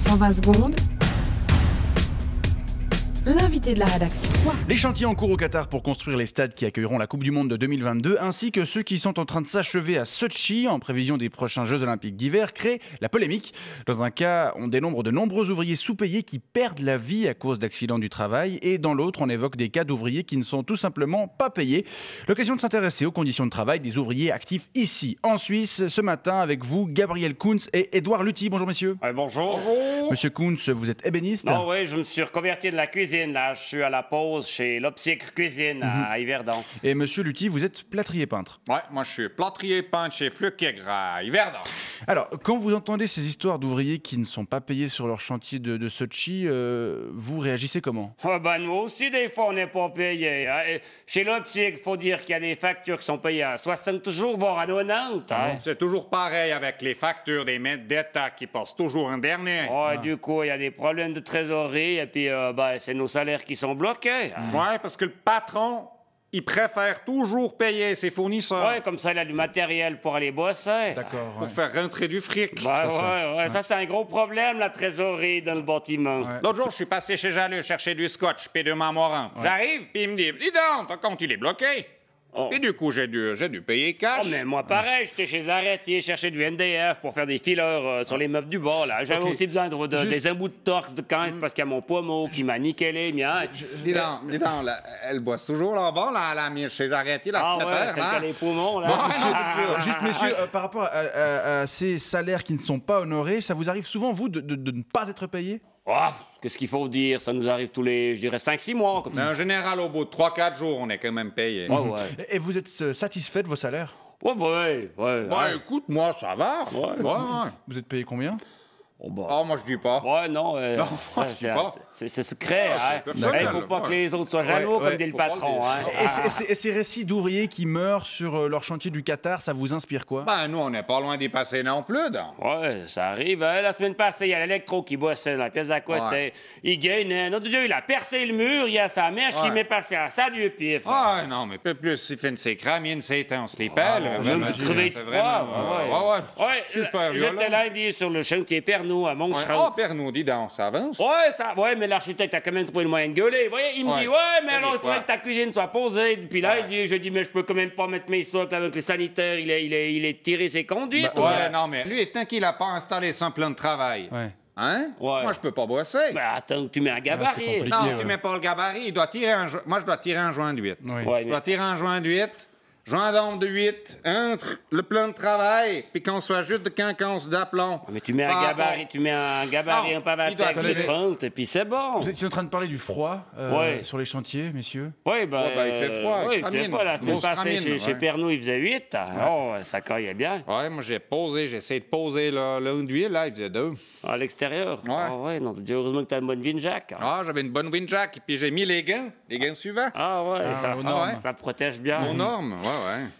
120 secondes. L'invité de la rédaction. Les chantiers en cours au Qatar pour construire les stades qui accueilleront la Coupe du Monde de 2022, ainsi que ceux qui sont en train de s'achever à Sotchi en prévision des prochains Jeux Olympiques d'hiver, créent la polémique. Dans un cas, on dénombre de nombreux ouvriers sous-payés qui perdent la vie à cause d'accidents du travail, et dans l'autre, on évoque des cas d'ouvriers qui ne sont tout simplement pas payés. L'occasion de s'intéresser aux conditions de travail des ouvriers actifs ici, en Suisse, ce matin, avec vous, Gabriel Kunz et Édouard Lutti. Bonjour messieurs. Bonjour. Monsieur Kunz, vous êtes ébéniste? Non, oui, je me suis reconverti de la cuisine. Là, je suis à la pause chez l'Opsiècle Cuisine à Yverdon. Et monsieur Lutti, vous êtes plâtrier peintre. Ouais, moi je suis plâtrier peintre chez Fluckegre à Yverdon. Alors, quand vous entendez ces histoires d'ouvriers qui ne sont pas payés sur leur chantier de Sotchi, vous réagissez comment? Nous aussi, des fois, on n'est pas payés. Hein. Chez l'Opsiècle, il faut dire qu'il y a des factures qui sont payées à 60 jours, voire à 90. Hein. C'est toujours pareil avec les factures des maîtres d'État qui passent toujours en dernier. Du coup, il y a des problèmes de trésorerie et puis c'est nos salaires qui sont bloqués. Hein. Ouais, parce que le patron, il préfère toujours payer ses fournisseurs. Ouais, comme ça, il a du matériel pour aller bosser. D'accord. Pour faire rentrer du fric. Ça, c'est un gros problème, la trésorerie dans le bâtiment. Ouais. L'autre jour, je suis passé chez Jaleux chercher du scotch puis de marmorant. J'arrive, puis il me dit, dis donc, ton compte, il est bloqué. Et du coup, j'ai dû payer cash. Mais moi, pareil, j'étais chez Arrêtier chercher du MDF pour faire des fileurs sur les meubles du bas, là. J'avais aussi besoin des embouts de torx de 15 parce qu'il y a mon pommeau qui m'a niqué les miens. Dis donc, elle bosse toujours là-bas, la mise chez Arrêtier, la secrétaire, celle qui a les poumons, là. Bon, juste, messieurs, par rapport à ces salaires qui ne sont pas honorés, ça vous arrive souvent, vous, de ne pas être payé? Qu'est-ce qu'il faut dire? Ça nous arrive tous les, 5-6 mois, comme Mais ça. en général, au bout de 3-4 jours, on est quand même payé. Et vous êtes satisfait de vos salaires? Ouais. Écoute, moi, ça va. Ouais. Vous êtes payé combien? Moi, je dis pas. Ouais, non, moi, je dis pas. c'est secret, hein. personnel, Il faut pas que les autres soient jaloux, comme dit le patron, hein. Et ces récits d'ouvriers qui meurent sur leur chantier du Qatar, ça vous inspire quoi? Nous, on n'est pas loin d'y passer non plus, donc. Ouais, ça arrive. Hein. La semaine passée, il y a l'électro qui bossait dans la pièce d'à côté. Ouais. Il gagne. Notre Dieu, il a percé le mur. Il y a sa mèche qui m'est passée à ça du pif. Non, mais peu plus, il fait une sécramine, c'est on se les pèle. Je me crever de froid. Super J'étais lundi sur le chantier Pernod à Montchalin. Pernod, dis donc, ça avance. Ouais, mais l'architecte a quand même trouvé le moyen de gueuler. Vous voyez, il me dit, mais alors il faudrait que ta cuisine soit posée. Puis là, je dis, mais je peux quand même pas mettre mes socles avec les sanitaires. Il est tiré ses conduites. Non, mais lui, tant qu'il a pas installé son plan de travail. Ouais. Hein? Ouais. Moi, je peux pas bosser. Attends, tu mets un gabarit. compliqué. Tu mets pas le gabarit, il doit tirer moi, je dois tirer un joint de 8. Oui. Ouais, Je dois tirer un joint de 8. Joint d'ombre de 8 entre le plan de travail, puis qu'on soit juste de quinconce d'aplomb. Mais tu mets un gabarit, un pavatex de 30, et puis c'est bon. Vous étiez en train de parler du froid sur les chantiers, messieurs? Oui, il fait froid. Oui, c'est pas la semaine passée chez Pernod, il faisait 8. Ça caillait bien. Ouais, moi j'ai essayé de poser l'un d'huile, là, il faisait 2. À l'extérieur? Ouais. Non, heureusement que t'as une bonne Windjack. J'avais une bonne windjack, puis j'ai mis les gants suivants. aux normes. Ça te protège bien. Aux normes, ouais.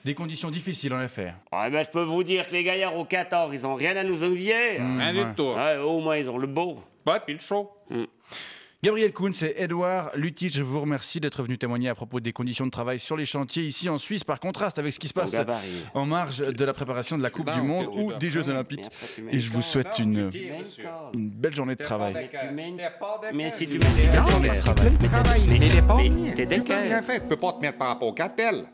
Des conditions difficiles, en effet. Je peux vous dire que les gaillards au 14, ils ont rien à nous envier. Rien du tout. Au moins, ils ont le beau. Ouais, puis le chaud. Gabriel Kunz et Édouard Lutti, je vous remercie d'être venus témoigner à propos des conditions de travail sur les chantiers ici en Suisse, par contraste avec ce qui se passe en marge de la préparation de la Coupe du Monde ou des Jeux Olympiques. Et je vous souhaite une belle journée de travail. Mais si tu mets des journée de travail. Mais il est pas T'es d'équerre. bien fait. Tu peux pas te mettre par rapport au cartel.